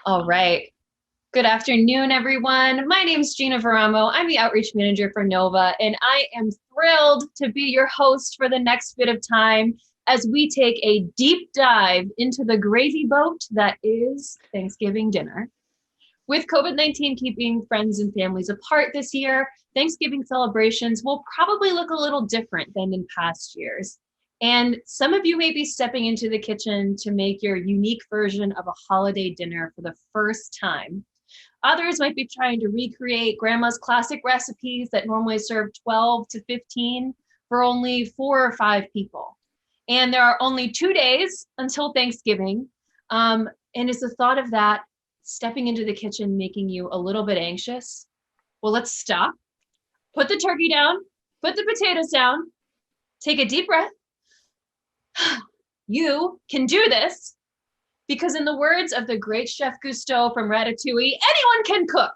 All right. Good afternoon, everyone. My name is Gina Veramo. I'm the outreach manager for Nova, and I am thrilled to be your host for the next bit of time as we take a deep dive into the gravy boat that is Thanksgiving dinner. With COVID-19 keeping friends and families apart this year, Thanksgiving celebrations will probably look a little different than in past years. And some of you may be stepping into the kitchen to make your unique version of a holiday dinner for the first time. Others might be trying to recreate grandma's classic recipes that normally serve 12 to 15 for only 4 or 5 people. And there are only 2 days until Thanksgiving. And is the thought of that stepping into the kitchen making you a little bit anxious? Well, let's stop, put the turkey down, put the potatoes down, take a deep breath. You can do this because, in the words of the great Chef Gusteau from Ratatouille, anyone can cook.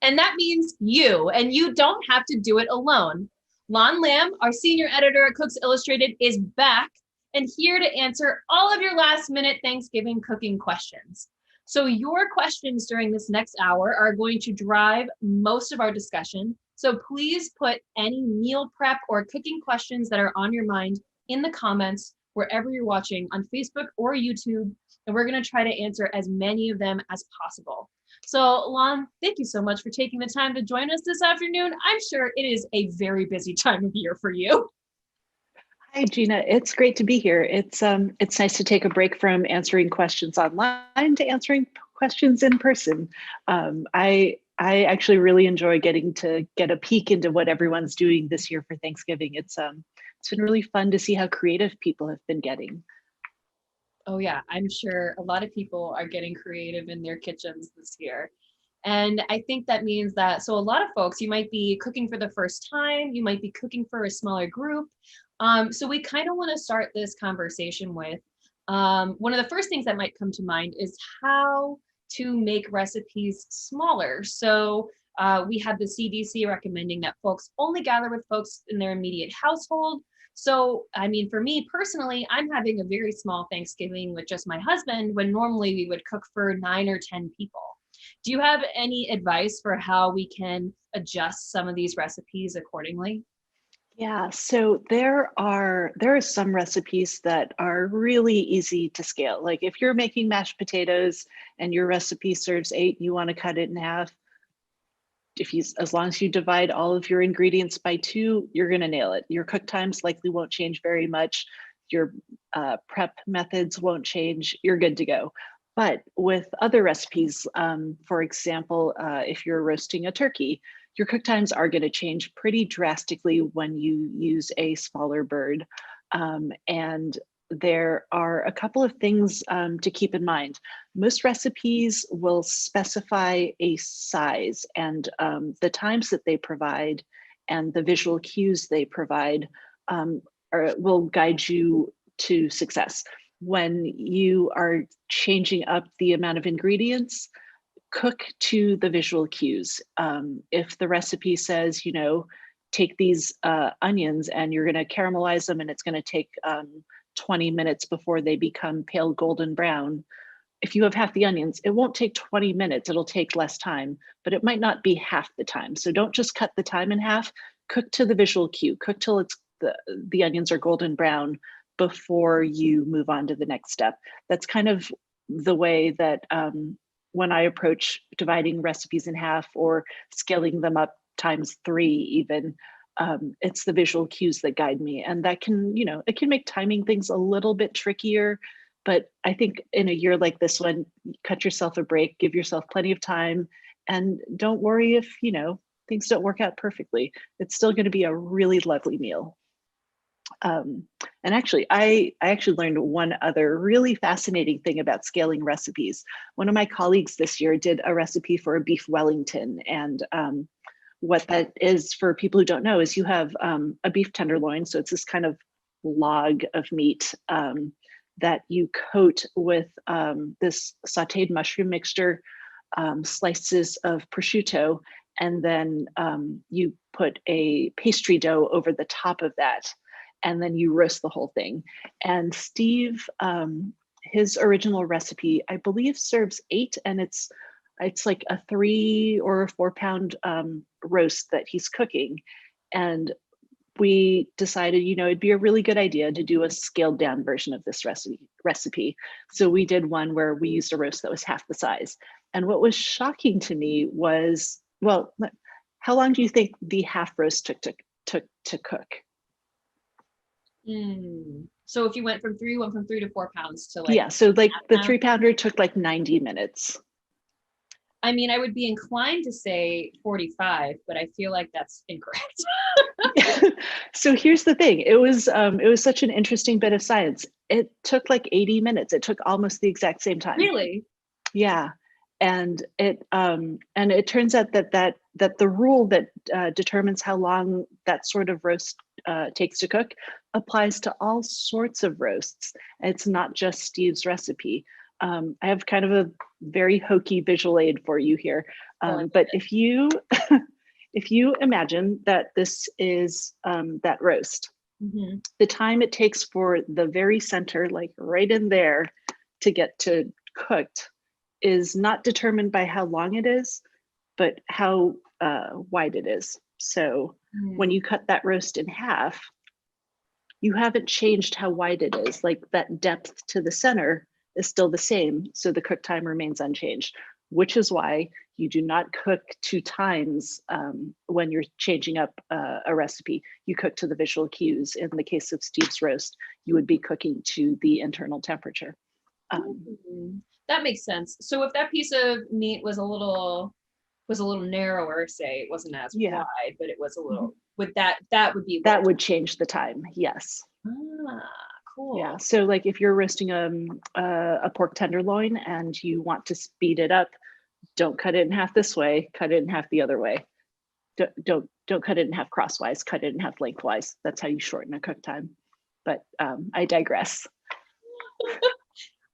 And that means you, and you don't have to do it alone. Lan Lam, our senior editor at Cooks Illustrated, is back and here to answer all of your last minute Thanksgiving cooking questions. So your questions during this next hour are going to drive most of our discussion. So please put any meal prep or cooking questions that are on your mind in the comments wherever you're watching on Facebook or YouTube, and we're going to try to answer as many of them as possible. So Lan, thank you so much for taking the time to join us this afternoon. I'm sure it is a very busy time of year for you. Hi, Gina. It's great to be here. It's nice to take a break from answering questions online to answering questions in person. I actually really enjoy getting to get a peek into what everyone's doing this year for Thanksgiving. It's been really fun to see how creative people have been getting. Oh yeah, I'm sure a lot of people are getting creative in their kitchens this year. And I think that means that, so a lot of folks, you might be cooking for the first time, you might be cooking for a smaller group. So we kind of want to start this conversation with one of the first things that might come to mind is how to make recipes smaller. So we have the CDC recommending that folks only gather with folks in their immediate household. So, I mean, for me personally, I'm having a very small Thanksgiving with just my husband when normally we would cook for 9 or 10 people. Do you have any advice for how we can adjust some of these recipes accordingly? Yeah, so there are some recipes that are really easy to scale. Like if you're making mashed potatoes and your recipe serves 8, you want to cut it in half. As long as you divide all of your ingredients by 2, you're going to nail it. Your cook times likely won't change very much. Your prep methods won't change. You're good to go. But with other recipes, for example, if you're roasting a turkey, your cook times are going to change pretty drastically when you use a smaller bird. And there are a couple of things to keep in mind. Most recipes will specify a size, and the times that they provide and the visual cues they provide will guide you to success. When you are changing up the amount of ingredients, cook to the visual cues. If the recipe says, take these onions and you're going to caramelize them and it's going to take 20 minutes before they become pale golden brown. If you have half the onions, it won't take 20 minutes. It'll take less time, but it might not be half the time. So don't just cut the time in half. Cook to the visual cue. Cook till the onions are golden brown before you move on to the next step. That's kind of the way that when I approach dividing recipes in half or scaling them up times 3 even, it's the visual cues that guide me. And that can, it can make timing things a little bit trickier. But I think in a year like this one, cut yourself a break, give yourself plenty of time, and don't worry if, things don't work out perfectly. It's still going to be a really lovely meal. And actually, I actually learned one other really fascinating thing about scaling recipes. One of my colleagues this year did a recipe for a beef Wellington. And what that is, for people who don't know, is you have a beef tenderloin. So it's this kind of log of meat that you coat with this sauteed mushroom mixture, slices of prosciutto, and then you put a pastry dough over the top of that, and then you roast the whole thing. And Steve his original recipe, I believe, serves 8, and it's like a 3 or 4 pound roast that he's cooking. And we decided, it'd be a really good idea to do a scaled down version of this recipe. So we did one where we used a roast that was half the size. And what was shocking to me was, well, how long do you think the half roast took to cook? So if you went from 3 to 4 pounds to like, yeah, so like the 3 pounder took like 90 minutes. I mean, I would be inclined to say 45, but I feel like that's incorrect. So here's the thing. It was such an interesting bit of science. It took like 80 minutes. It took almost the exact same time. Really? Yeah. And it turns out that the rule that determines how long that sort of roast takes to cook applies to all sorts of roasts. It's not just Steve's recipe. I have kind of a very hokey visual aid for you here. But if you if you imagine that this is that roast, the time it takes for the very center, like right in there, to get to cooked is not determined by how long it is, but how wide it is. So when you cut that roast in half, you haven't changed how wide it is. Like that depth to the center is still the same. So the cook time remains unchanged, which is why you do not cook 2 times when you're changing up a recipe. You cook to the visual cues. In the case of Steve's roast, you would be cooking to the internal temperature. That makes sense. So if that piece of meat was a little narrower, say, it wasn't as wide, but it was a little, would that would change the time. Yes. Cool. Yeah. So like if you're roasting a pork tenderloin and you want to speed it up, don't cut it in half this way, cut it in half the other way. Don't cut it in half crosswise, cut it in half lengthwise. That's how you shorten a cook time. But I digress.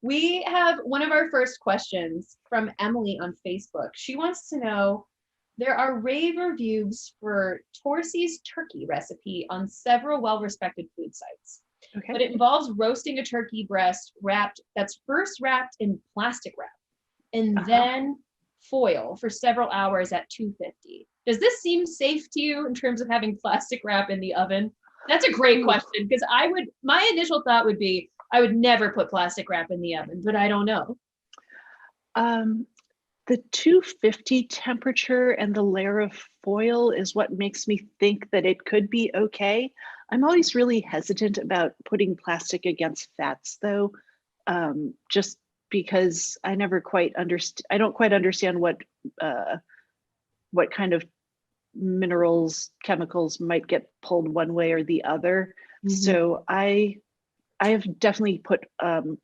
We have one of our first questions from Emily on Facebook. She wants to know, there are rave reviews for Torsi's turkey recipe on several well-respected food sites. Okay. But it involves roasting a turkey breast that's first wrapped in plastic wrap and then foil for several hours at 250. Does this seem safe to you in terms of having plastic wrap in the oven? That's a great question, because my initial thought would be, I would never put plastic wrap in the oven, but I don't know. The 250 temperature and the layer of foil is what makes me think that it could be okay. I'm always really hesitant about putting plastic against fats, though, just because I never quite understand. I don't quite understand what kind of minerals, chemicals might get pulled one way or the other. So I have definitely put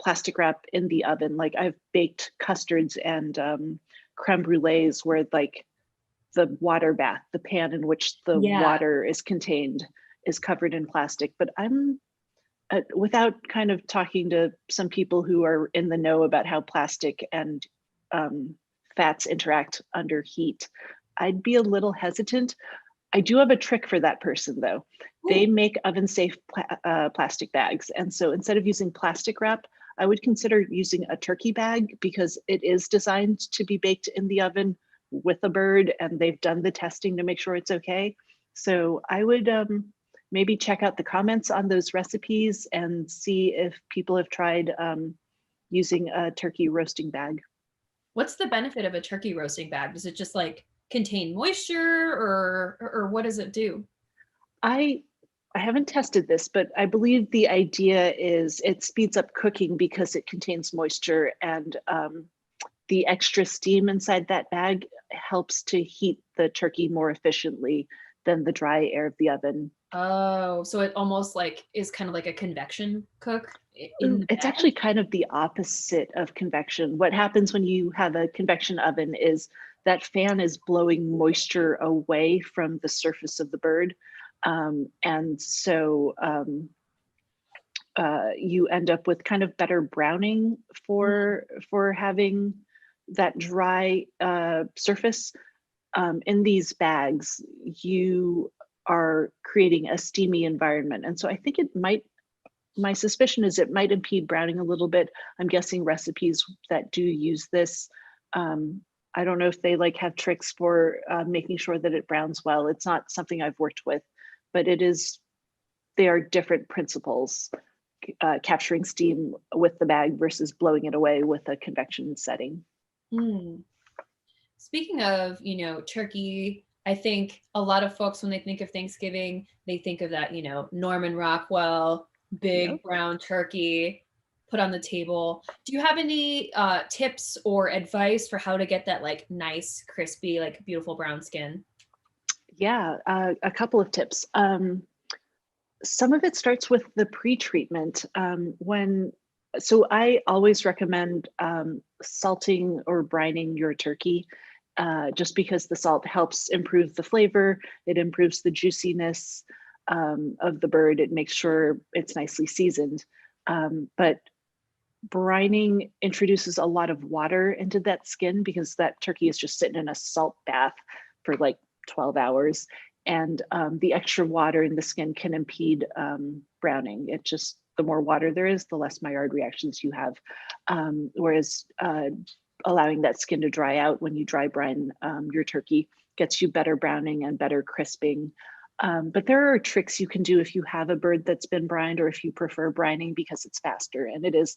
plastic wrap in the oven. Like I've baked custards and creme brulees where like the water bath, the pan in which the water is contained, is covered in plastic. But I'm without kind of talking to some people who are in the know about how plastic and fats interact under heat, I'd be a little hesitant. I do have a trick for that person though. They make oven safe plastic bags. And so instead of using plastic wrap, I would consider using a turkey bag, because it is designed to be baked in the oven with a bird, and they've done the testing to make sure it's okay. So I would maybe check out the comments on those recipes and see if people have tried using a turkey roasting bag. What's the benefit of a turkey roasting bag? Does it just like contain moisture, or what does it do? I haven't tested this, but I believe the idea is it speeds up cooking because it contains moisture, and the extra steam inside that bag helps to heat the turkey more efficiently than the dry air of the oven. Oh, so it almost like is kind of like a convection cook? It's actually kind of the opposite of convection. What happens when you have a convection oven is that fan is blowing moisture away from the surface of the bird. And so you end up with kind of better browning for having that dry surface. In these bags, you are creating a steamy environment. And so I think it might my suspicion is it might impede browning a little bit. I'm guessing recipes that do use this, I don't know if they like have tricks for making sure that it browns well. It's not something I've worked with, but they are different principles, capturing steam with the bag versus blowing it away with a convection setting. Mm. Speaking of, turkey, I think a lot of folks, when they think of Thanksgiving, they think of that, Norman Rockwell, big Yep. brown turkey put on the table. Do you have any tips or advice for how to get that like nice, crispy, like beautiful brown skin? Yeah, a couple of tips. Some of it starts with the pre-treatment. So I always recommend salting or brining your turkey, just because the salt helps improve the flavor. It improves the juiciness of the bird. It makes sure it's nicely seasoned. But brining introduces a lot of water into that skin because that turkey is just sitting in a salt bath for like 12 hours. And the extra water in the skin can impede browning. It just, the more water there is, the less Maillard reactions you have. Whereas allowing that skin to dry out when you dry brine your turkey gets you better browning and better crisping. But there are tricks you can do if you have a bird that's been brined, or if you prefer brining because it's faster, and it is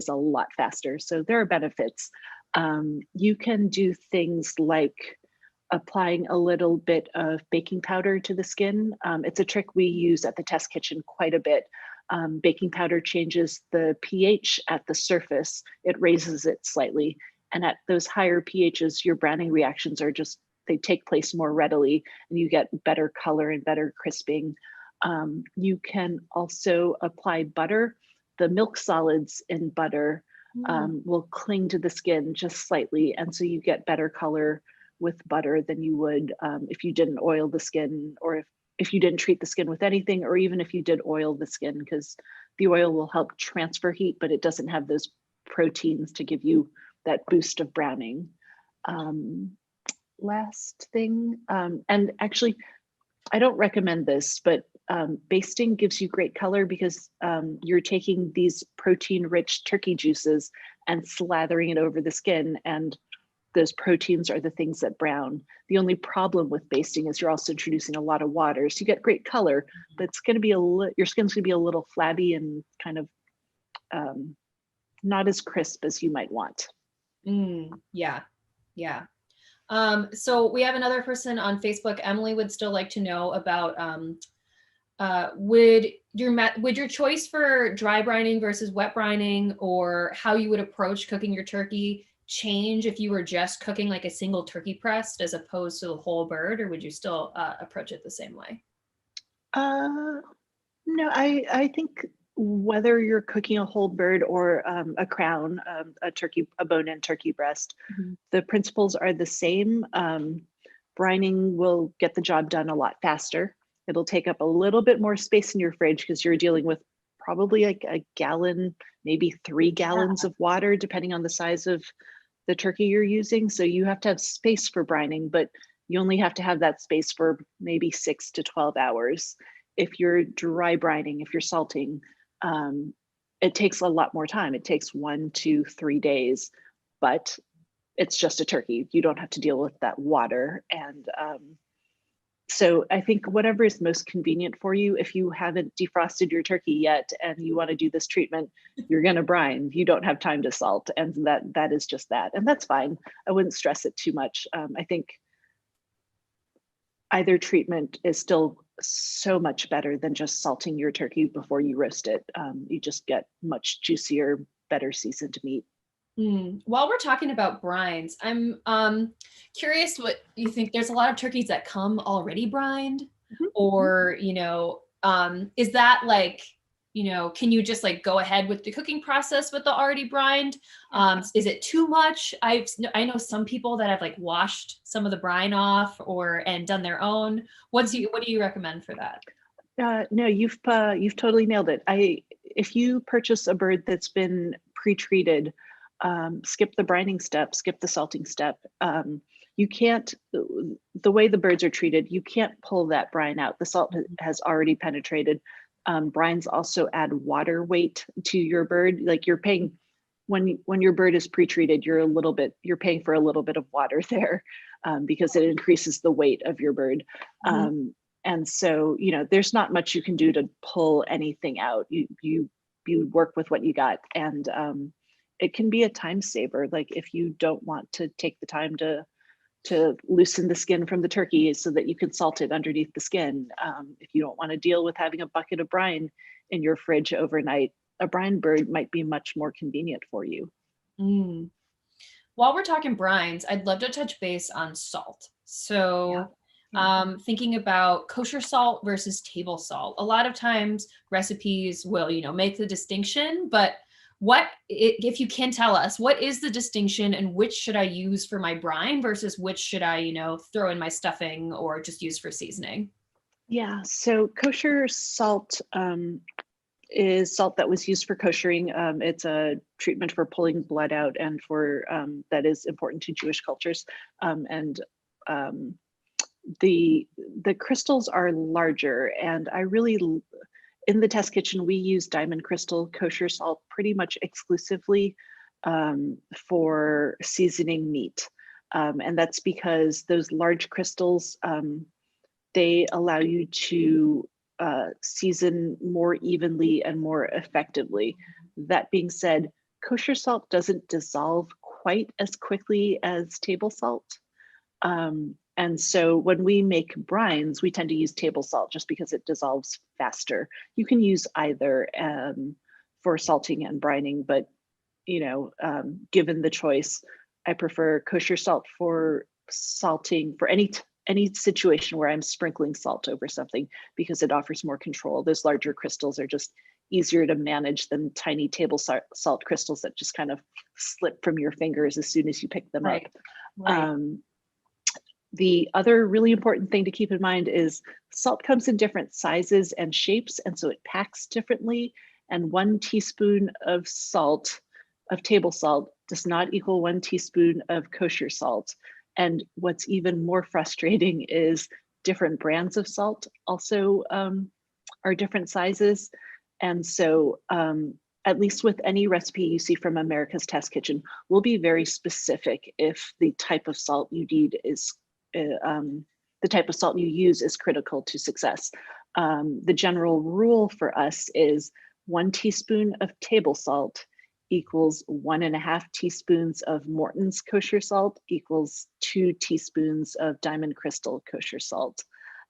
a lot faster. So there are benefits. You can do things like applying a little bit of baking powder to the skin. It's a trick we use at the test kitchen quite a bit. Baking powder changes the pH at the surface. It raises it slightly. And at those higher pHs, your browning reactions are just, they take place more readily, and you get better color and better crisping. You can also apply butter. The milk solids in butter will cling to the skin just slightly, and so you get better color with butter than you would if you didn't oil the skin, or if you didn't treat the skin with anything, or even if you did oil the skin, because the oil will help transfer heat, but it doesn't have those proteins to give you that boost of browning. Last thing, and actually, I don't recommend this, but basting gives you great color because you're taking these protein-rich turkey juices and slathering it over the skin, and those proteins are the things that brown. The only problem with basting is you're also introducing a lot of water, so you get great color, but it's going to be your skin's going to be a little flabby and kind of not as crisp as you might want. Yeah, yeah. So we have another person on Facebook. Emily would still like to know about would your choice for dry brining versus wet brining, or how you would approach cooking your turkey, change if you were just cooking like a single turkey breast as opposed to the whole bird, or would you still approach it the same way? No, I think whether you're cooking a whole bird or a crown, a bone-in turkey breast, the principles are the same. Brining will get the job done a lot faster. It'll take up a little bit more space in your fridge because you're dealing with probably like a gallon, maybe 3 gallons of water, depending on the size of the turkey you're using. So you have to have space for brining, but you only have to have that space for maybe 6 to 12 hours. If you're dry brining, if you're salting, it takes a lot more time. It takes 1 to 3 days, but it's just a turkey. You don't have to deal with that water. And so I think whatever is most convenient for you. If you haven't defrosted your turkey yet and you want to do this treatment, you're going to brine. You don't have time to salt, and that is just that, and that's fine. I wouldn't stress it too much. I think either treatment is still so much better than just salting your turkey before you roast it. You just get much juicier, better seasoned meat. While we're talking about brines, I'm curious what you think. There's a lot of turkeys that come already brined, or is that like, can you just like go ahead with the cooking process with the already brined? Is it too much? I know some people that have like washed some of the brine off and done their own. What do you recommend for that? No, you've totally nailed it. If you purchase a bird that's been pre-treated, skip the brining step, skip the salting step. You can't, the way the birds are treated, you can't pull that brine out. The salt has already penetrated. Brines also add water weight to your bird. Like you're paying when your bird is pre-treated, you're paying for a little bit of water there because it increases the weight of your bird. And so, there's not much you can do to pull anything out. You work with what you got, and it can be a time saver. Like if you don't want to take the time to loosen the skin from the turkey so that you can salt it underneath the skin. If you don't want to deal with having a bucket of brine in your fridge overnight, a brine bird might be much more convenient for you. While we're talking brines, I'd love to touch base on salt. So thinking about kosher salt versus table salt. A lot of times recipes will, make the distinction, but if you can tell us, what is the distinction and which should I use for my brine versus which should I, throw in my stuffing or just use for seasoning? Yeah, so kosher salt is salt that was used for koshering. It's a treatment for pulling blood out and for that is important to Jewish cultures. And the crystals are larger, and in the test kitchen, we use diamond crystal kosher salt pretty much exclusively for seasoning meat. And that's because those large crystals, they allow you to season more evenly and more effectively. That being said, kosher salt doesn't dissolve quite as quickly as table salt. And so when we make brines, we tend to use table salt just because it dissolves faster. You can use either for salting and brining, but given the choice, I prefer kosher salt for salting for any situation where I'm sprinkling salt over something because it offers more control. Those larger crystals are just easier to manage than tiny table salt crystals that just kind of slip from your fingers as soon as you pick them up. Right. The other really important thing to keep in mind is salt comes in different sizes and shapes, and so it packs differently. And 1 teaspoon of table salt, does not equal 1 teaspoon of kosher salt. And what's even more frustrating is different brands of salt also are different sizes. And so at least with any recipe you see from America's Test Kitchen, we'll be very specific if the type of salt you need is the type of salt you use is critical to success. The general rule for us is 1 teaspoon of table salt equals 1.5 teaspoons of Morton's kosher salt equals 2 teaspoons of diamond crystal kosher salt.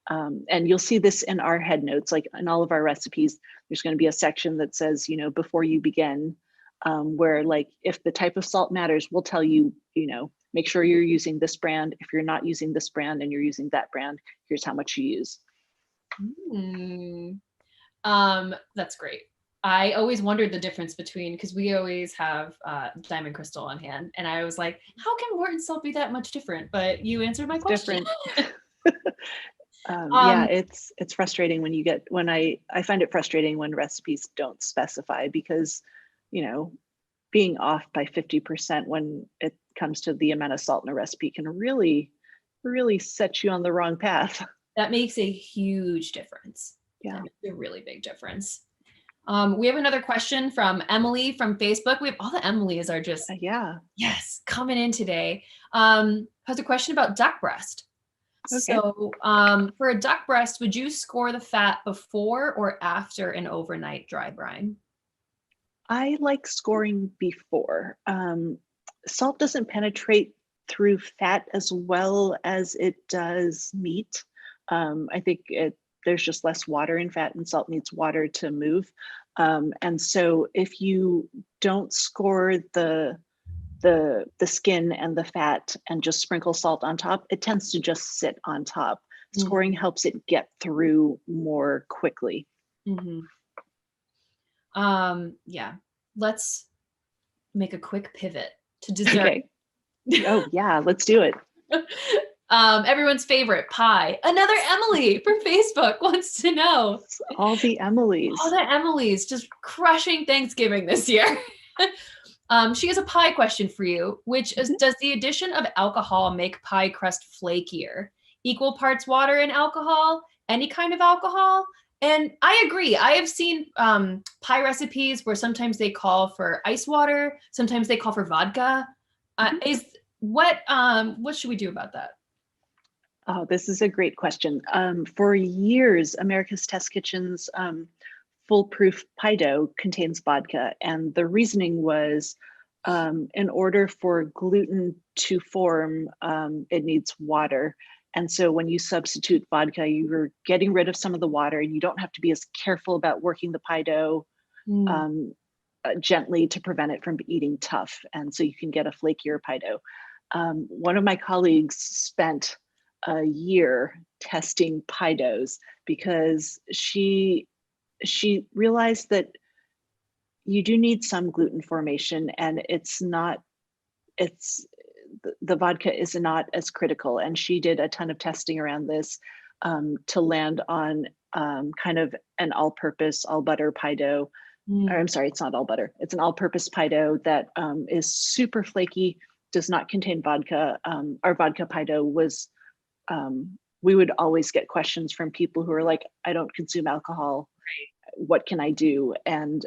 And you'll see this in our head notes, like in all of our recipes, there's going to be a section that says, before you begin, where like if the type of salt matters, we'll tell you, make sure you're using this brand. If you're not using this brand and you're using that brand, here's how much you use. That's great. I always wondered the difference between, because we always have diamond crystal on hand, and I was like, how can Morton salt be that much different? But you answered my question. Yeah, it's frustrating when I find it frustrating when recipes don't specify, because being off by 50% when it comes to the amount of salt in a recipe can really set you on the wrong path. That makes a huge difference. Yeah, that makes a really big difference. We have another question from Emily from Facebook. We have all the Emilys are just yes, coming in today. Has a question about duck breast. Okay. So for a duck breast, would you score the fat before or after an overnight dry brine? I like scoring before. Salt doesn't penetrate through fat as well as it does meat. I think there's just less water in fat, and salt needs water to move. And so if you don't score the skin and the fat and just sprinkle salt on top, it tends to just sit on top. Scoring helps it get through more quickly. Yeah, let's make a quick pivot to dessert. Okay. Oh yeah, let's do it. Everyone's favorite pie. Another Emily from Facebook wants to know. All the Emilys just crushing Thanksgiving this year. She has a pie question for you, which is, does the addition of alcohol make pie crust flakier? Equal parts water and alcohol? Any kind of alcohol? And I agree. I have seen pie recipes where sometimes they call for ice water, sometimes they call for vodka. Mhm. Is what should we do about that? Oh, this is a great question. For years, America's Test Kitchen's foolproof pie dough contains vodka. And the reasoning was in order for gluten to form, it needs water. And so when you substitute vodka, you're getting rid of some of the water and you don't have to be as careful about working the pie dough Mm. um, gently to prevent it from eating tough. And so you can get a flakier pie dough. One of my colleagues spent a year testing pie doughs because she realized that you do need some gluten formation and it's the vodka is not as critical. And she did a ton of testing around this to land on kind of an all-purpose all butter pie dough. Or Mm. I'm sorry, it's not all butter, it's an all-purpose pie dough that is super flaky, does not contain vodka. Our vodka pie dough was we would always get questions from people who are like, I don't consume alcohol, what can I do? And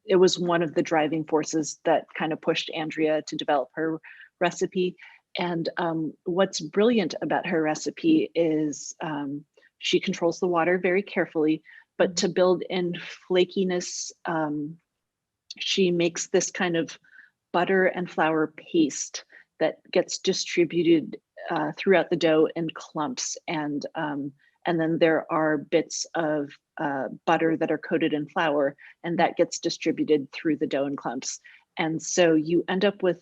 it was one of the driving forces that kind of pushed Andrea to develop her recipe. And what's brilliant about her recipe is she controls the water very carefully, but Mhm. to build in flakiness, she makes this kind of butter and flour paste that gets distributed throughout the dough in clumps, and then there are bits of butter that are coated in flour, and that gets distributed through the dough in clumps. And so you end up with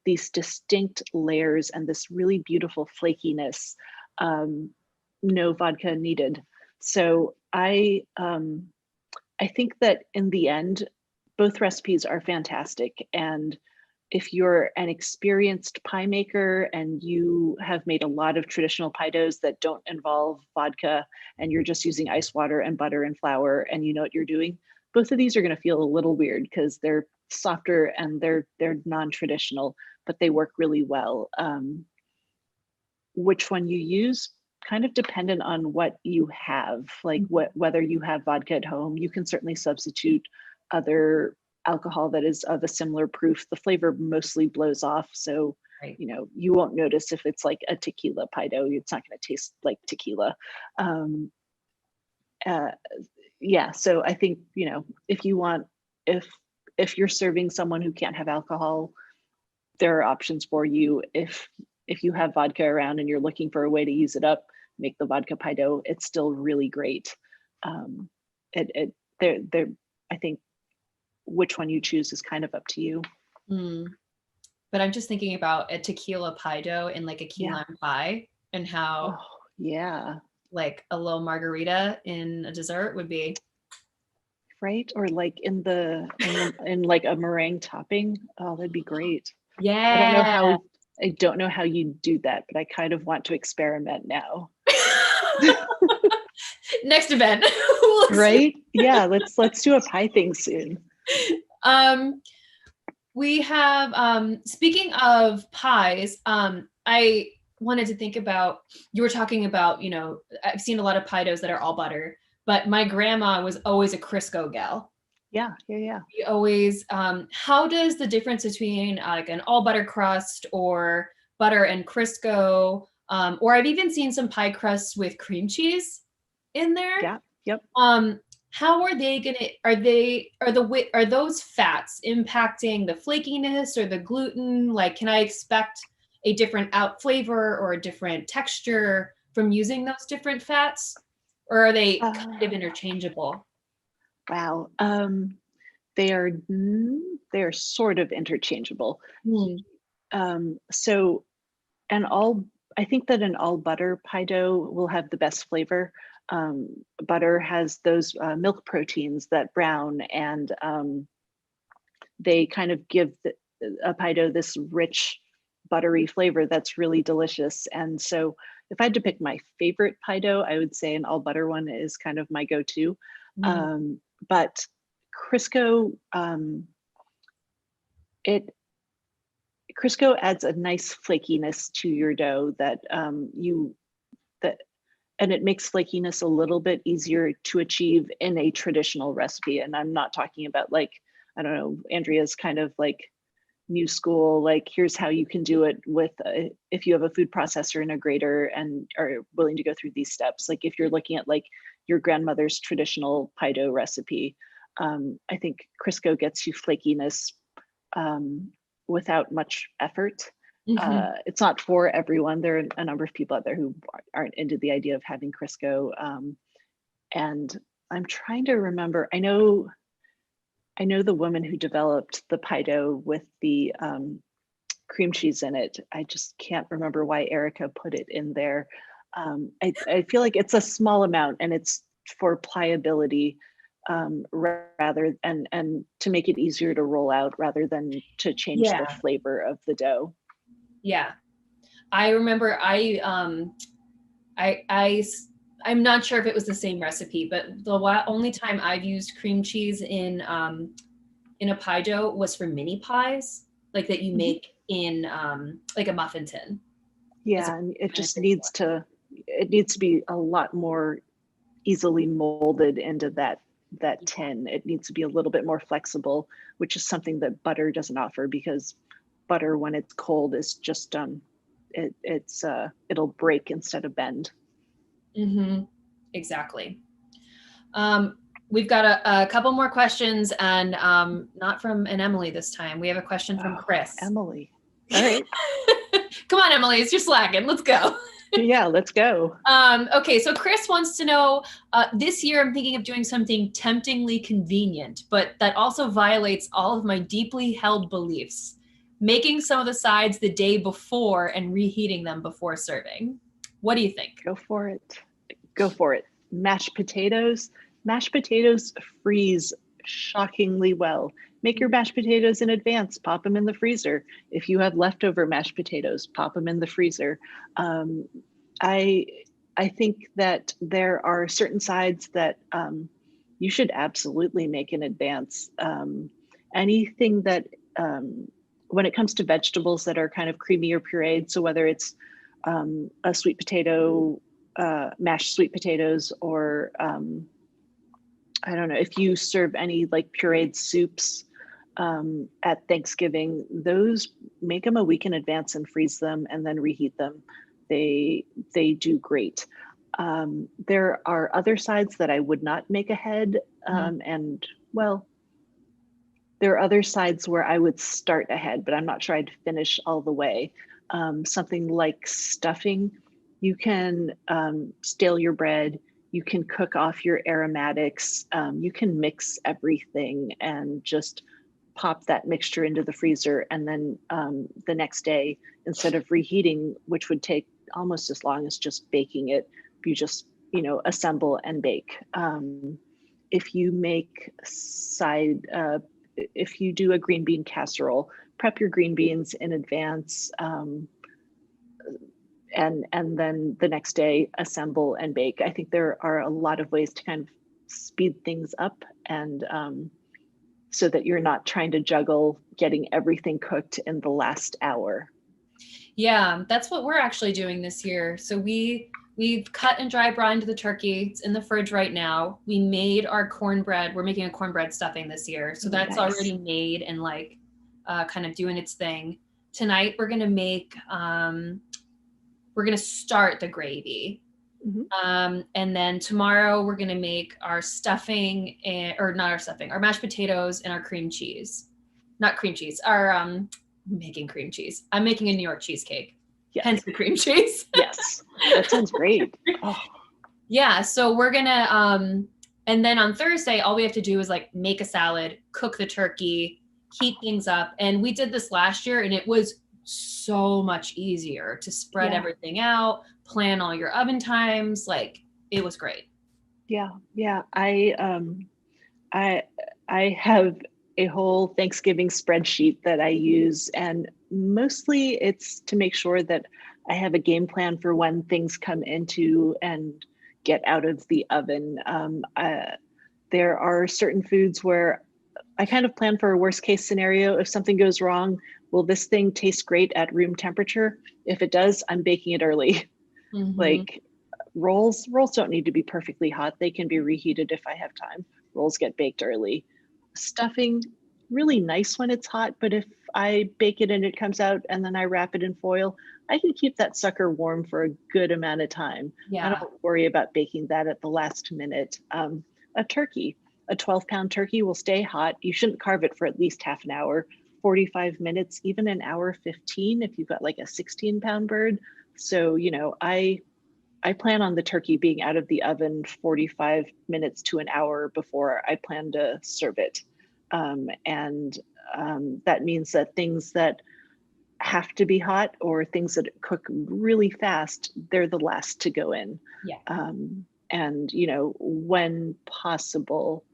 these distinct layers and this really beautiful flakiness. No vodka needed. So I think that in the end, both recipes are fantastic. And if you're an experienced pie maker and you have made a lot of traditional pie doughs that don't involve vodka and you're just using ice water and butter and flour and you know what you're doing, both of these are going to feel a little weird because they're softer and they're non-traditional, but they work really well. Which one you use kind of dependent on what you have, like whether you have vodka at home. You can certainly substitute other alcohol that is of a similar proof. The flavor mostly blows off, so Right. you won't notice if it's like a tequila pie dough. It's not going to taste like tequila. um, uh, yeah, so I think if you want, if if you're serving someone who can't have alcohol, there are options for you. If you have vodka around and you're looking for a way to use it up, make the vodka pie dough. It's still really great. Um, it there I think which one you choose is kind of up to you. Mm. But I'm just thinking about a tequila pie dough in like a key Yeah. lime pie and how Oh yeah. like a little margarita in a dessert would be. Right. Or like in like a meringue topping. Oh, that'd be great. I don't know how Yeah. I don't know how you do that, but I kind of want to experiment now. Next event. We'll see. Right? Yeah, let's do a pie thing soon. Um, we have speaking of pies, I wanted to think about you were talking about, I've seen a lot of pie doughs that are all butter, but my grandma was always a Crisco gal. Yeah, yeah, yeah. She always how does the difference between like an all butter crust or butter and Crisco, or I've even seen some pie crusts with cream cheese in there. Yeah, yep. Um, how are they gonna? Are those fats impacting the flakiness or the gluten? Like, can I expect a different out flavor or a different texture from using those different fats, or are they kind of Uh, interchangeable? wow. They are they are sort of interchangeable. Hmm. So an all I think that an all butter pie dough will have the best flavor. Butter has those milk proteins that brown, and they kind of give a pie dough this rich, buttery flavor that's really delicious. And so, if I had to pick my favorite pie dough, I would say an all butter one is kind of my go-to. Hmm. But Crisco, it Crisco adds a nice flakiness to your dough that that and it makes flakiness a little bit easier to achieve in a traditional recipe. And I'm not talking about like, I don't know, Andrea's kind of like new school, like here's how you can do it with if you have a food processor and a grater and are willing to go through these steps. Like if you're looking at like your grandmother's traditional pie dough recipe, I think Crisco gets you flakiness without much effort. It's not for everyone. There are a number of people out there who aren't into the idea of having Crisco. And I'm trying to remember, I know the woman who developed the pie dough with the cream cheese in it. I just can't remember why Erica put it in there. I feel like it's a small amount and it's for pliability rather and to make it easier to roll out rather than to change the flavor of the dough. Yeah, I remember I'm not sure if it was the same recipe, but the only time I've used cream cheese in a pie dough was for mini pies, like that you make in like a muffin tin. Yeah, and it just needs to be a lot more easily molded into that tin. It needs to be a little bit more flexible, which is something that butter doesn't offer, because butter when it's cold is just it'll break instead of bend. Exactly. We've got a couple more questions, and not from an Emily this time. We have a question from Chris. Emily. All right. Come on, Emily, it's just slacking. Let's go. Yeah, let's go. Okay, so Chris wants to know, this year I'm thinking of doing something temptingly convenient, but that also violates all of my deeply held beliefs. Making some of the sides the day before and reheating them before serving. What do you think? Go for it. Go for it. Mashed potatoes. Mashed potatoes freeze shockingly well. Make your mashed potatoes in advance. Pop them in the freezer. If you have leftover mashed potatoes, pop them in the freezer. I think that there are certain sides that you should absolutely make in advance. Anything that, when it comes to vegetables that are kind of creamy or pureed, so whether it's a sweet potato, mashed sweet potatoes, or I don't know, if you serve any like pureed soups at Thanksgiving, those, make them a week in advance and freeze them and then reheat them. They do great. There are other sides that I would not make ahead, and well, there are other sides where I would start ahead, but I'm not sure I'd finish all the way. Something like stuffing, you can stale your bread, you can cook off your aromatics, you can mix everything and just pop that mixture into the freezer. And then the next day, instead of reheating, which would take almost as long as just baking it, you just, assemble and bake. If you make if you do a green bean casserole, prep your green beans in advance, and then the next day assemble and bake. I think there are a lot of ways to kind of speed things up, and so that you're not trying to juggle getting everything cooked in the last hour. Yeah, that's what we're actually doing this year. So we've cut and dry brined the turkey. It's in the fridge right now. We made our cornbread. We're making a cornbread stuffing this year. So that's nice. Already made and like kind of doing its thing. Tonight we're gonna make we're gonna start the gravy. And then tomorrow we're gonna make our stuffing or not our stuffing, our mashed potatoes and our cream cheese. Not cream cheese, making cream cheese. I'm making a New York cheesecake. Yes. Hence the cream cheese. Yes, that sounds great. Oh. Yeah, so we're gonna, and then on Thursday, all we have to do is like make a salad, cook the turkey, heat things up. And we did this last year and it was so much easier to spread everything out, plan all your oven times. Like it was great. Yeah. I have a whole Thanksgiving spreadsheet that I use, and mostly it's to make sure that I have a game plan for when things come into and get out of the oven. There are certain foods where I kind of plan for a worst case scenario. If something goes wrong, will this thing taste great at room temperature? If it does, I'm baking it early. Like Rolls don't need to be perfectly hot. They can be reheated if I have time. Rolls get baked early. Stuffing, really nice when it's hot, but if I bake it and it comes out and then I wrap it in foil, I can keep that sucker warm for a good amount of time. I Yeah. don't worry about baking that at the last minute. A turkey, a 12-pound turkey will stay hot. You shouldn't carve it for at least half an hour, 45 minutes, even an hour 15 if you've got like a 16-pound bird. So, I plan on the turkey being out of the oven 45 minutes to an hour before I plan to serve it. And that means that things that have to be hot or things that cook really fast, they're the last to go in. Yeah. And when possible,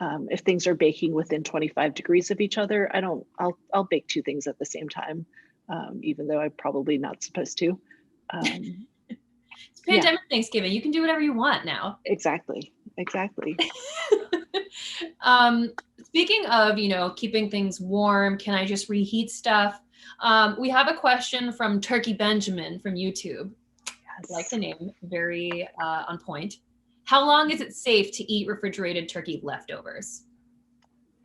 if things are baking within 25 degrees of each other, I'll bake two things at the same time, even though I'm probably not supposed to. It's Yeah, pandemic Thanksgiving. You can do whatever you want now. exactly. um, Speaking of, keeping things warm, can I just reheat stuff? We have a question from Turkey Benjamin from YouTube. I like the name, very on point. How long is it safe to eat refrigerated turkey leftovers?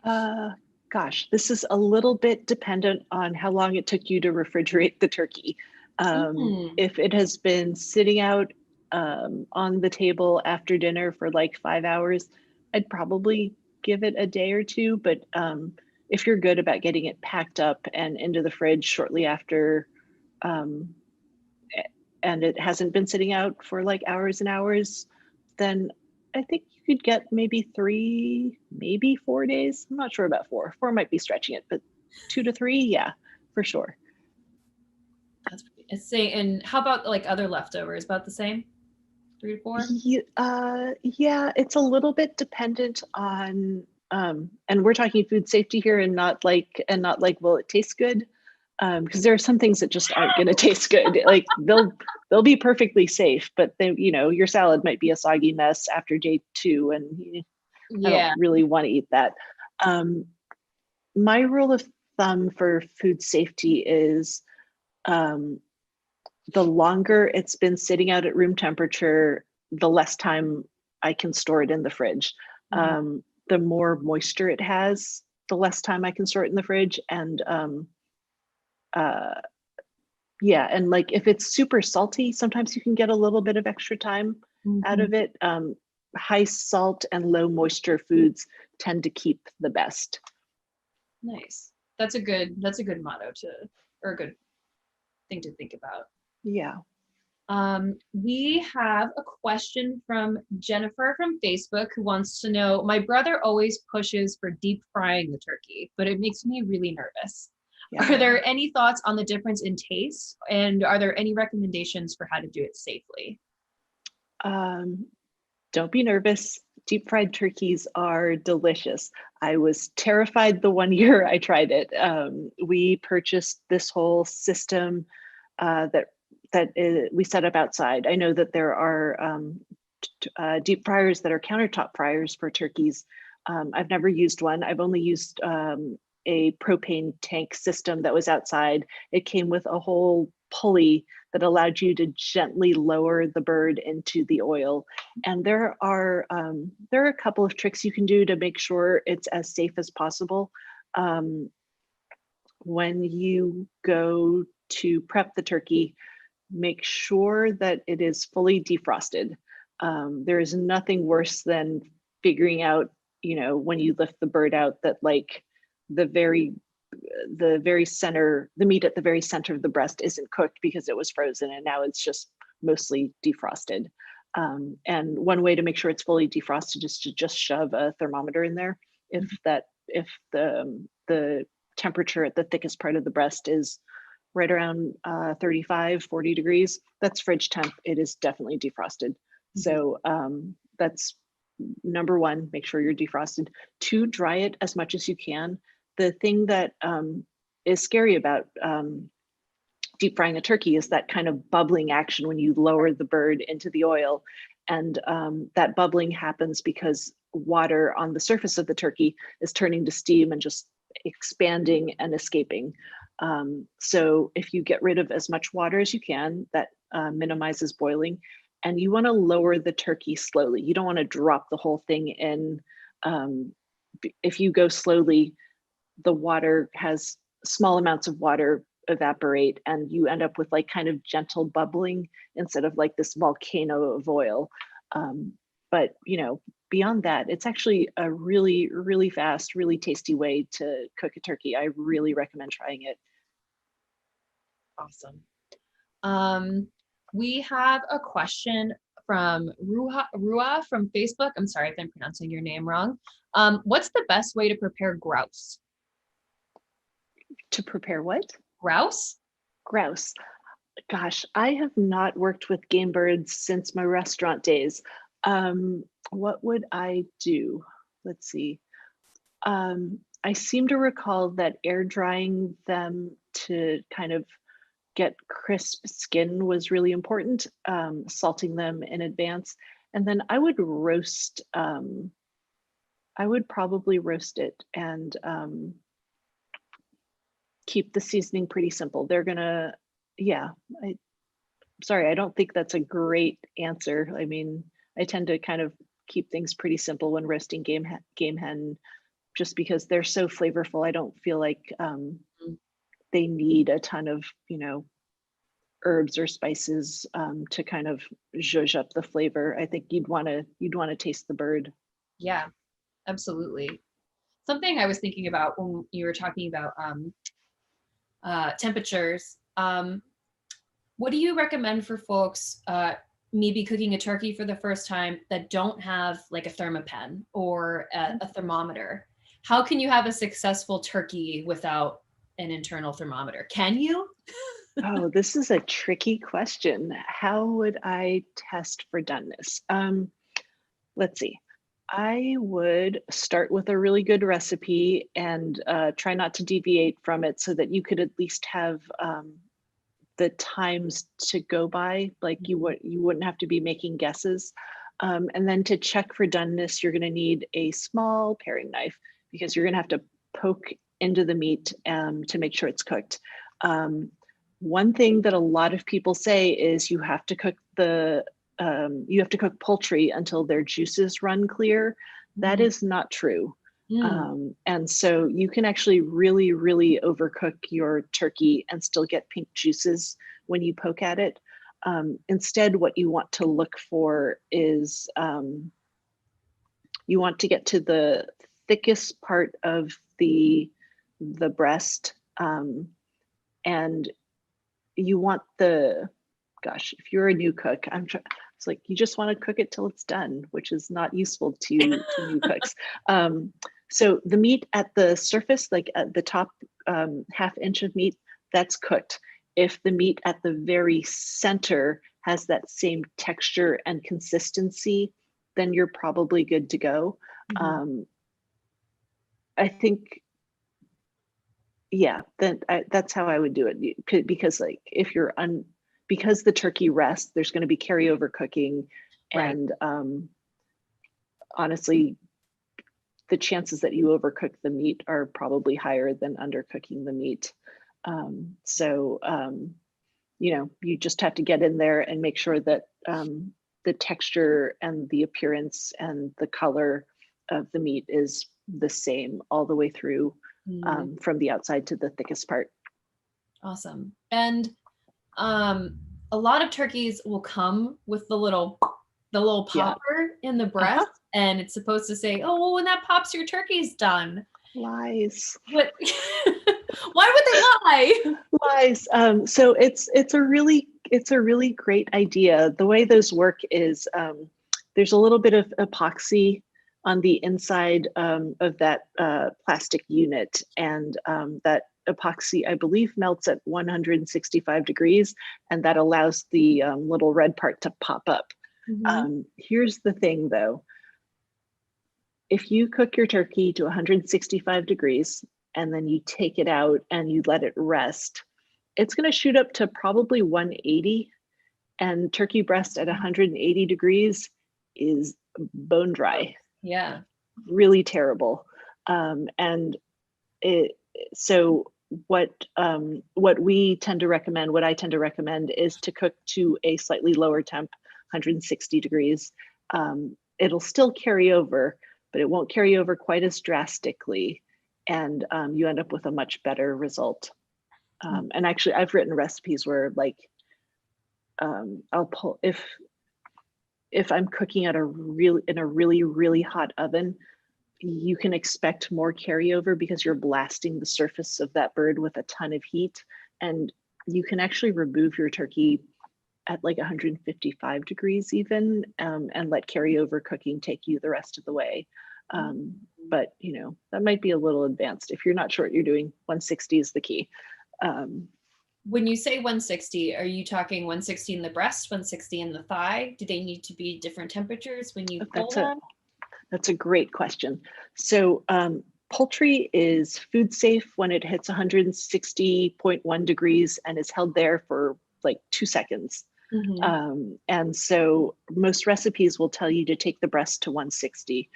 Gosh, this is a little bit dependent on how long it took you to refrigerate the turkey. Mm. If it has been sitting out on the table after dinner for like 5 hours, I'd probably give it a day or two. But if you're good about getting it packed up and into the fridge shortly after, um, and it hasn't been sitting out for like hours and hours, then I think you could get maybe 3, maybe 4 days. I'm not sure about 4. 4 might be stretching it, but 2 to 3, yeah, for sure. That's pretty, say, and how about like other leftovers? About the same, 3 to 4? Yeah, it's a little bit dependent on, and we're talking food safety here, and not like, will it taste good? Because there are some things that just aren't going to taste good. Like they'll be perfectly safe, but your salad might be a soggy mess after day 2, and I don't Yeah. really want to eat that. Um, my rule of thumb for food safety is, um, the longer it's been sitting out at room temperature, the less time I can store it in the fridge. Mhm. The more moisture it has, the less time I can store it in the fridge. And uh, yeah, and like if it's super salty, sometimes you can get a little bit of extra time out Mhm. of it. High salt and low moisture foods tend to keep the best. Nice. That's a good motto to, or a good thing to think about. Yeah. We have a question from Jennifer from Facebook who wants to know, my brother always pushes for deep frying the turkey, but it makes me really nervous. Yeah. Are there any thoughts on the difference in taste? And are there any recommendations for how to do it safely? Um, don't be nervous. Deep fried turkeys are delicious. I was terrified the one year I tried it. We purchased this whole system that we set up outside. I know that there are deep fryers that are countertop fryers for turkeys. I've never used one. I've only used a propane tank system that was outside. It came with a whole pulley that allowed you to gently lower the bird into the oil. And there are a couple of tricks you can do to make sure it's as safe as possible. When you go to prep the turkey, make sure that it is fully defrosted. There is nothing worse than figuring out, when you lift the bird out, that like the very center, the meat at the very center of the breast isn't cooked because it was frozen and now it's just mostly defrosted. And one way to make sure it's fully defrosted is to just shove a thermometer in there. If the temperature at the thickest part of the breast is right around 35, 40 degrees, that's fridge temp. It is definitely defrosted. So that's number one, make sure you're defrosted. 2, dry it as much as you can. The thing that is scary about deep frying a turkey is that kind of bubbling action when you lower the bird into the oil. And that bubbling happens because water on the surface of the turkey is turning to steam and just expanding and escaping. So if you get rid of as much water as you can, that minimizes boiling. and you want to lower the turkey slowly. You don't want to drop the whole thing in. If you go slowly, the water has small amounts of water evaporate and you end up with like kind of gentle bubbling instead of like this volcano of oil. But you know, beyond that, it's actually a really, really fast, really tasty way to cook a turkey. I really recommend trying it. Awesome. We have a question from Ruha from Facebook. I'm sorry if I'm pronouncing your name wrong. What's the best way to prepare grouse? To prepare what? Grouse? Grouse. Gosh, I have not worked with game birds since my restaurant days. What would I do? Let's see. I seem to recall that air drying them to kind of get crisp skin was really important, salting them in advance. And then I would roast, I would probably roast it and keep the seasoning pretty simple. They're gonna, yeah, sorry, I don't think that's a great answer. I mean, I tend to kind of keep things pretty simple when roasting game hen, just because they're so flavorful. I don't feel like they need a ton of, you know, herbs or spices to kind of zhuzh up the flavor. I think you'd want to taste the bird. Yeah, absolutely. Something I was thinking about when you were talking about temperatures. What do you recommend for folks maybe cooking a turkey for the first time that don't have like a thermopen or a thermometer? How can you have a successful turkey without an internal thermometer? Can you? Oh, this is a tricky question. How would I test for doneness? Let's see. I would start with a really good recipe and try not to deviate from it so that you could at least have the times to go by. Like you wouldn't have to be making guesses. And then to check for doneness, you're going to need a small paring knife because you're going to have to poke into the meat to make sure it's cooked. One thing that a lot of people say is you have to cook poultry until their juices run clear. That is not true. And so you can actually really, really overcook your turkey and still get pink juices when you poke at it. Instead, what you want to look for is you want to get to the thickest part of the breast, and you want if you're a new cook, it's like you just want to cook it till it's done, which is not useful to new cooks. So the meat at the surface, like at the top half inch of meat, that's cooked. If the meat at the very center has that same texture and consistency, then you're probably good to go. I think, yeah, that's how I would do it, because like if you're because the turkey rests, there's going to be carryover cooking, Right. and honestly, the chances that you overcook the meat are probably higher than undercooking the meat. So you know, you just have to get in there and make sure that the texture and the appearance and the color of the meat is the same all the way through, from the outside to the thickest part. Awesome. And a lot of turkeys will come with the little popper in the breast, and it's supposed to say, "Oh, well, when that pops, your turkey's done." Lies. What? Why would they lie? Lies. So it's a really great idea. The way those work is there's a little bit of epoxy on the inside of that plastic unit, and that epoxy, I believe, melts at 165 degrees, and that allows the little red part to pop up. Here's the thing, though. If you cook your turkey to 165 degrees and then you take it out and you let it rest, it's going to shoot up to probably 180, and turkey breast at 180 degrees is bone dry. Yeah. Really terrible. And so what I tend to recommend is to cook to a slightly lower temp, 160 degrees. It'll still carry over, but it won't carry over quite as drastically. And you end up with a much better result. And actually, I've written recipes where like, I'll pull, if I'm cooking at in a really hot oven, you can expect more carryover because you're blasting the surface of that bird with a ton of heat. And you can actually remove your turkey at like 155 degrees even, and let carryover cooking take you the rest of the way. But you know, that might be a little advanced. If you're not sure what you're doing, 160 is the key. When you say 160, are you talking 160 in the breast, 160 in the thigh? Do they need to be different temperatures when you pull them? That's a great question. So poultry is food safe when it hits 160.1 degrees and is held there for like 2 seconds. And so most recipes will tell you to take the breast to 160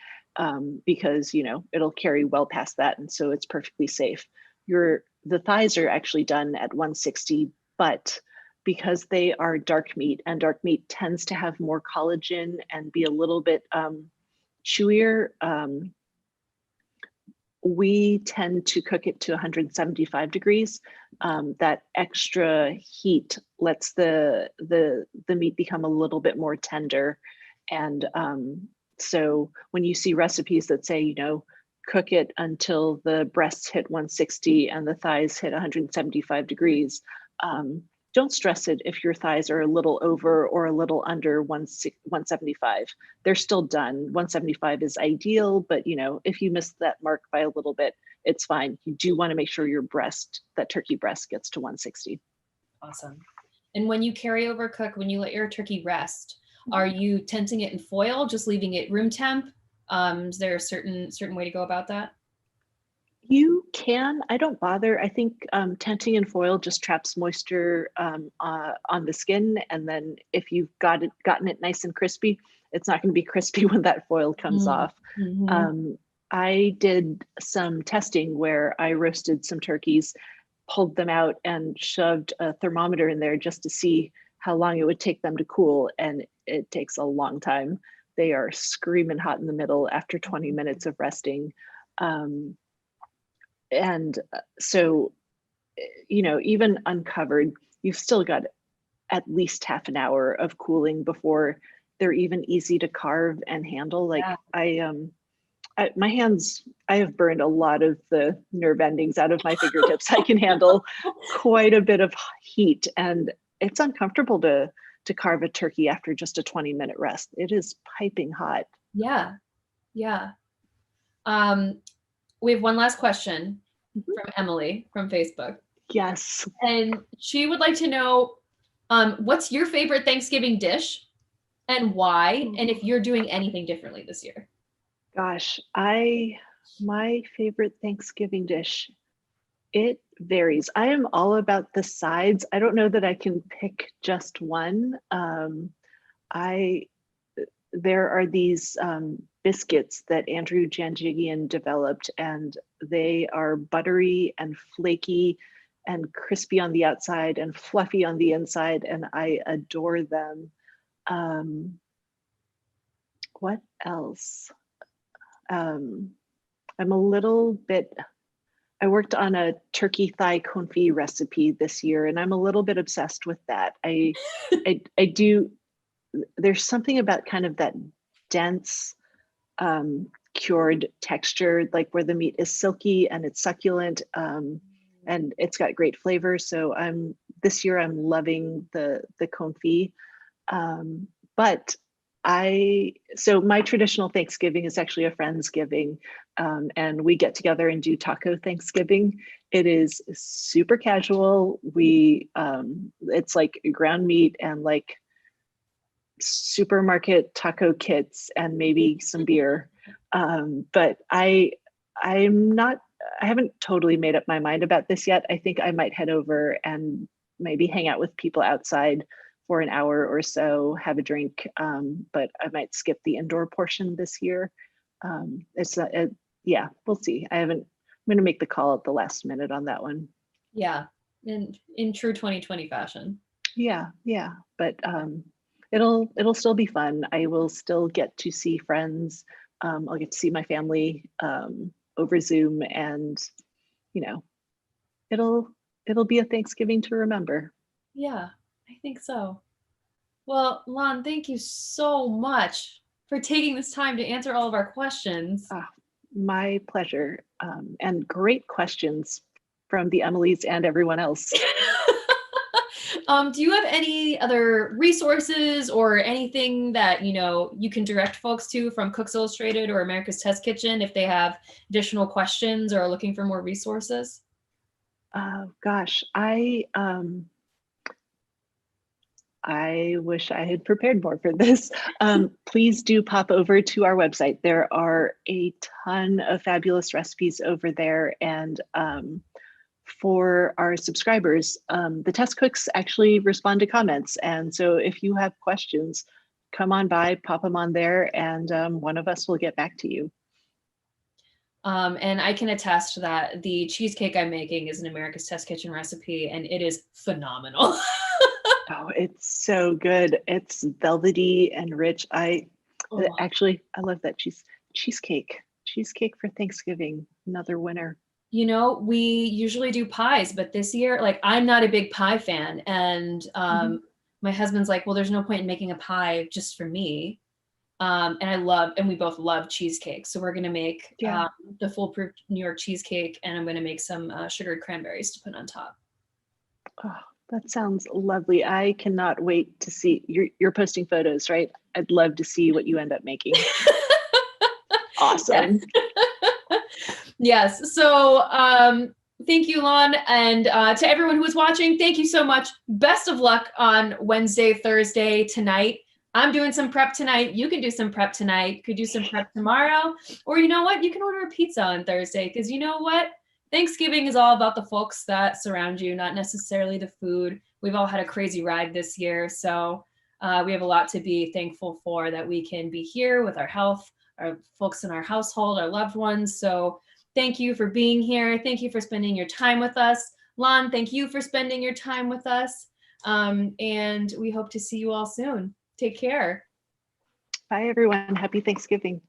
because, you know, it'll carry well past that. And so it's perfectly safe. The thighs are actually done at 160, but because they are dark meat and dark meat tends to have more collagen and be a little bit chewier, we tend to cook it to 175 degrees. That extra heat lets the meat become a little bit more tender. And so when you see recipes that say, you know, cook it until the breasts hit 160 and the thighs hit 175 degrees, don't stress it if your thighs are a little over or a little under 175. They're still done. 175 is ideal, but you know, if you miss that mark by a little bit, it's fine. You do want to make sure your breast, that turkey breast, gets to 160. Awesome. And when you carry over cook, when you let your turkey rest, are you tenting it in foil, just leaving it room temp? Is there a certain way to go about that? You can. I don't bother. I think tenting in foil just traps moisture on the skin, and then if you've gotten it nice and crispy, it's not going to be crispy when that foil comes off. I did some testing where I roasted some turkeys, pulled them out, and shoved a thermometer in there just to see how long it would take them to cool, and it takes a long time. They are screaming hot in the middle after 20 minutes of resting. And so, you know, even uncovered, you've still got at least half an hour of cooling before they're even easy to carve and handle. Like my hands, I have burned a lot of the nerve endings out of my fingertips. I can handle quite a bit of heat, and it's uncomfortable to carve a turkey after just a 20-minute rest. It is piping hot. Yeah. We have one last question from Emily from Facebook. Yes. And she would like to know, what's your favorite Thanksgiving dish and why? And if you're doing anything differently this year. Gosh, my favorite Thanksgiving dish, it varies. I am all about the sides. I don't know that I can pick just one. There are these biscuits that Andrew Janjigian developed, and they are buttery and flaky and crispy on the outside and fluffy on the inside, and I adore them. What else? I worked on a turkey thigh confit recipe this year, and I'm a little bit obsessed with that. I do. There's something about kind of that dense, cured texture, like where the meat is silky and it's succulent, and it's got great flavor. So this year I'm loving the confit. But so my traditional Thanksgiving is actually a Friendsgiving, and we get together and do taco Thanksgiving. It is super casual. It's like ground meat and like supermarket taco kits and maybe some beer. But I haven't totally made up my mind about this yet. I think I might head over and maybe hang out with people outside for an hour or so, have a drink. But I might skip the indoor portion this year. Yeah, we'll see. I'm going to make the call at the last minute on that one. Yeah, in true 2020 fashion. Yeah. But it'll still be fun. I will still get to see friends. I'll get to see my family over Zoom, and you know, it'll be a Thanksgiving to remember. Yeah, I think so. Well, Lan, thank you so much for taking this time to answer all of our questions. My pleasure. And great questions from the Emilys and everyone else. Do you have any other resources or anything that you can direct folks to from Cooks Illustrated or America's Test Kitchen if they have additional questions or are looking for more resources? Gosh, I wish I had prepared more for this. Please do pop over to our website. There are a ton of fabulous recipes over there. And for our subscribers, the test cooks actually respond to comments. And so if you have questions, come on by, pop them on there, and one of us will get back to you. And I can attest to that the cheesecake I'm making is an America's Test Kitchen recipe, and it is phenomenal. Oh, it's so good. It's velvety and rich. Actually, I love that cheesecake for Thanksgiving. Another winner. We usually do pies, but this year, like, I'm not a big pie fan. And my husband's like, well, there's no point in making a pie just for me. And we both love cheesecake. So we're going to make the foolproof New York cheesecake, and I'm going to make some sugared cranberries to put on top. Oh, that sounds lovely. I cannot wait to see you're posting photos, right? I'd love to see what you end up making. Awesome. Yes. So thank you, Lan. And to everyone who is watching, thank you so much. Best of luck on Wednesday, Thursday, tonight. I'm doing some prep tonight. You can do some prep tonight. You could do some prep tomorrow. Or you know what? You can order a pizza on Thursday, because you know what? Thanksgiving is all about the folks that surround you, not necessarily the food. We've all had a crazy ride this year. So we have a lot to be thankful for, that we can be here with our health, our folks in our household, our loved ones. So thank you for being here. Thank you for spending your time with us. Lan, thank you for spending your time with us. And we hope to see you all soon. Take care. Bye, everyone. Happy Thanksgiving.